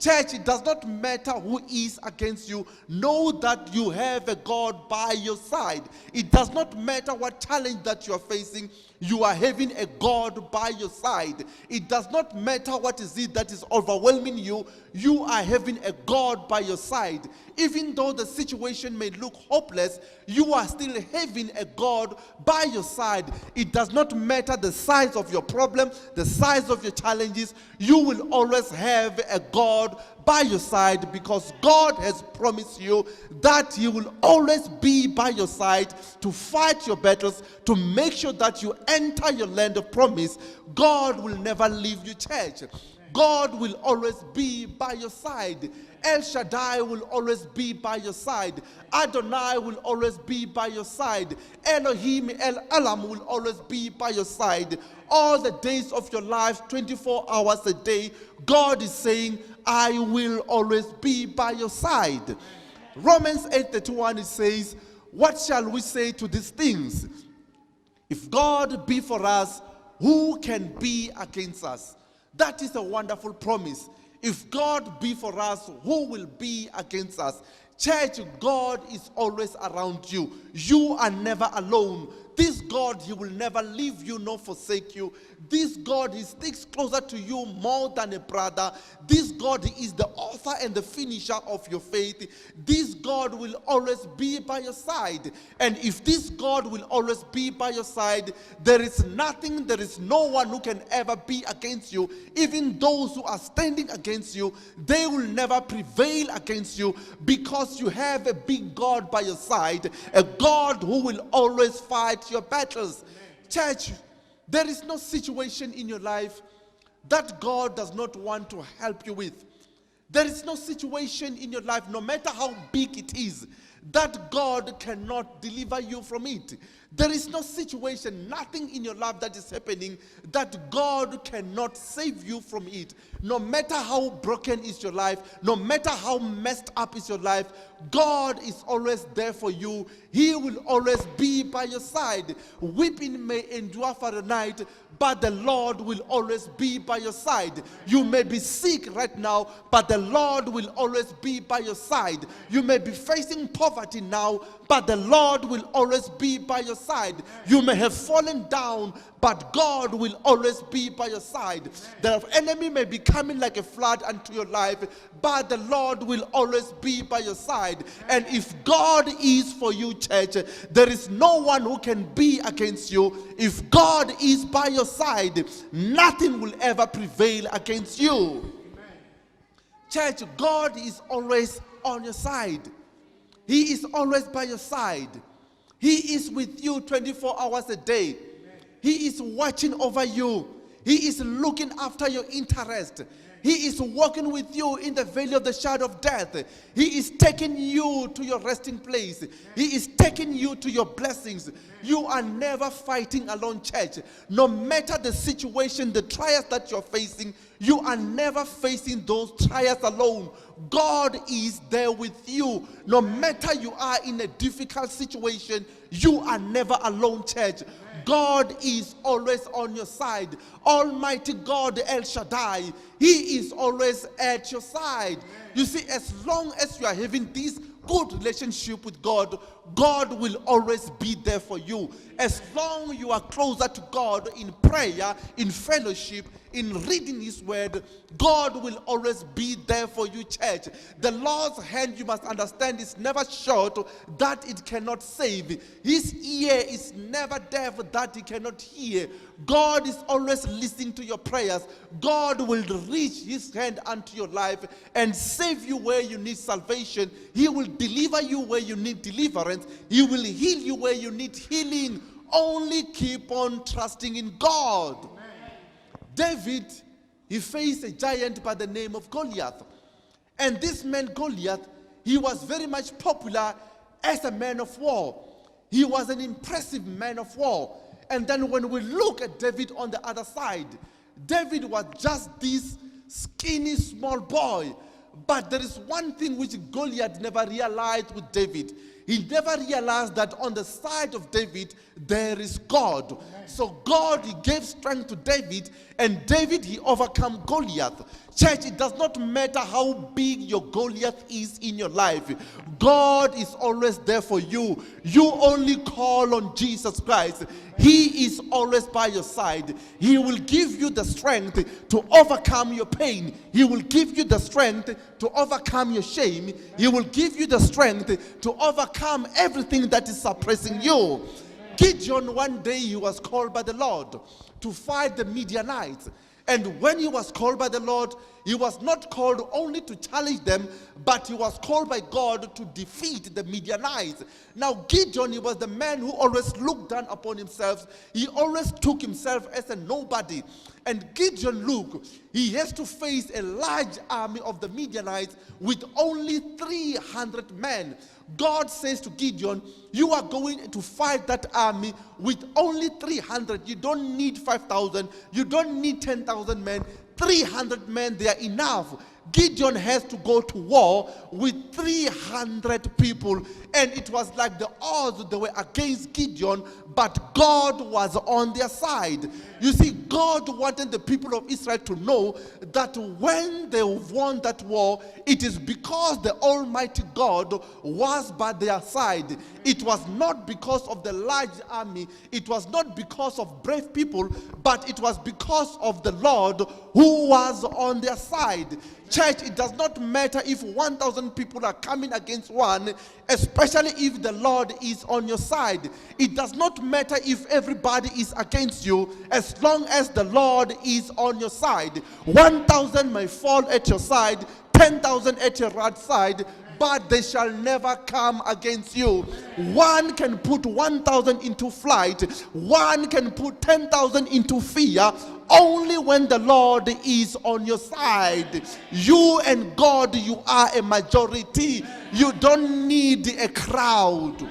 Church, it does not matter who is against you. Know that you have a God by your side. It does not matter what challenge that you are facing. You are having a God by your side. It does not matter what is it that is overwhelming you. You are having a God by your side. Even though the situation may look hopeless, you are still having a God by your side. It does not matter the size of your problem, the size of your challenges. You will always have a God by your side, because God has promised you that He will always be by your side to fight your battles, to make sure that you enter your land of promise. God will never leave you, church. God will always be by your side. El Shaddai will always be by your side. Adonai will always be by your side. Elohim, El Elam will always be by your side. All the days of your life, 24 hours a day, God is saying, I will always be by your side. Romans 8:31, it says, what shall we say to these things? If God be for us, who can be against us? That is a wonderful promise. If God be for us, who will be against us? Church, God is always around you. You are never alone. This God, He will never leave you nor forsake you. This God, He sticks closer to you more than a brother. This God, He is the author and the finisher of your faith. This God will always be by your side. And if this God will always be by your side, there is nothing, there is no one who can ever be against you. Even those who are standing against you, they will never prevail against you, because you have a big God by your side, a God who will always fight your battles. Church, there is no situation in your life that God does not want to help you with. There is no situation in your life, no matter how big it is, that God cannot deliver you from it. There is no situation, nothing in your life that is happening that God cannot save you from it. No matter how broken is your life, no matter how messed up is your life, God is always there for you. He will always be by your side. Weeping may endure for a night, but the Lord will always be by your side. You may be sick right now, but the Lord will always be by your side. You may be facing poverty now, but the Lord will always be by your side. You may have fallen down, but God will always be by your side. The enemy may be coming like a flood unto your life, but the Lord will always be by your side. And if God is for you, church, there is no one who can be against you. If God is by your side, nothing will ever prevail against you. Church, God is always on your side. He is always by your side. He is with you 24 hours a day. He is watching over you. He is looking after your interest. He is walking with you in the valley of the shadow of death. He is taking you to your resting place. He is taking you to your blessings. You are never fighting alone, church. No matter the situation, the trials that you're facing, you are never facing those trials alone. God is there with you. No matter you are in a difficult situation, you are never alone, church. God is always on your side. Almighty God, El Shaddai, He is always at your side. You see, as long as you are having this good relationship with God, God will always be there for you. As long you are closer to God in prayer, in fellowship, in reading His word, God will always be there for you, church. The Lord's hand, you must understand, is never short that it cannot save. His ear is never deaf that He cannot hear. God is always listening to your prayers. God will reach His hand unto your life and save you where you need salvation. He will deliver you where you need deliverance. He will heal you where you need healing. Only keep on trusting in God. Amen. David, he faced a giant by the name of Goliath. And this man Goliath, he was very much popular as a man of war. He was an impressive man of war. And then when we look at David on the other side, David was just this skinny small boy. But there is one thing which Goliath never realized with David. He never realized that on the side of David, there is God. So God, he gave strength to David, and David, he overcome Goliath. Church, it does not matter how big your Goliath is in your life. God is always there for you. You only call on Jesus Christ. He is always by your side. He will give you the strength to overcome your pain. He will give you the strength to overcome your shame. He will give you the strength to overcome everything that is suppressing you. Gideon, one day he was called by the Lord to fight the Midianites. And when he was called by the Lord, he was not called only to challenge them, but he was called by God to defeat the Midianites. Now Gideon, he was the man who always looked down upon himself. He always took himself as a nobody. And Gideon, look, he has to face a large army of the Midianites with only 300 men. God says to Gideon, you are going to fight that army with only 300. You don't need 5,000. You don't need 10,000 men. 300 men, they are enough. Gideon has to go to war with 300 people, and it was like the odds, they were against Gideon, but God was on their side. You see, God wanted the people of Israel to know that when they won that war, it is because the Almighty God was by their side. It was not because of the large army, it was not because of brave people, but it was because of the Lord who was on their side. Church, it does not matter if 1,000 people are coming against one, especially if the Lord is on your side. It does not matter if everybody is against you, as long as the Lord is on your side. 1,000 may fall at your side, 10,000 at your right side, but they shall never come against you. One can put 1,000 into flight, one can put 10,000 into fear, only when the Lord is on your side. You and God, you are a majority. You don't need a crowd.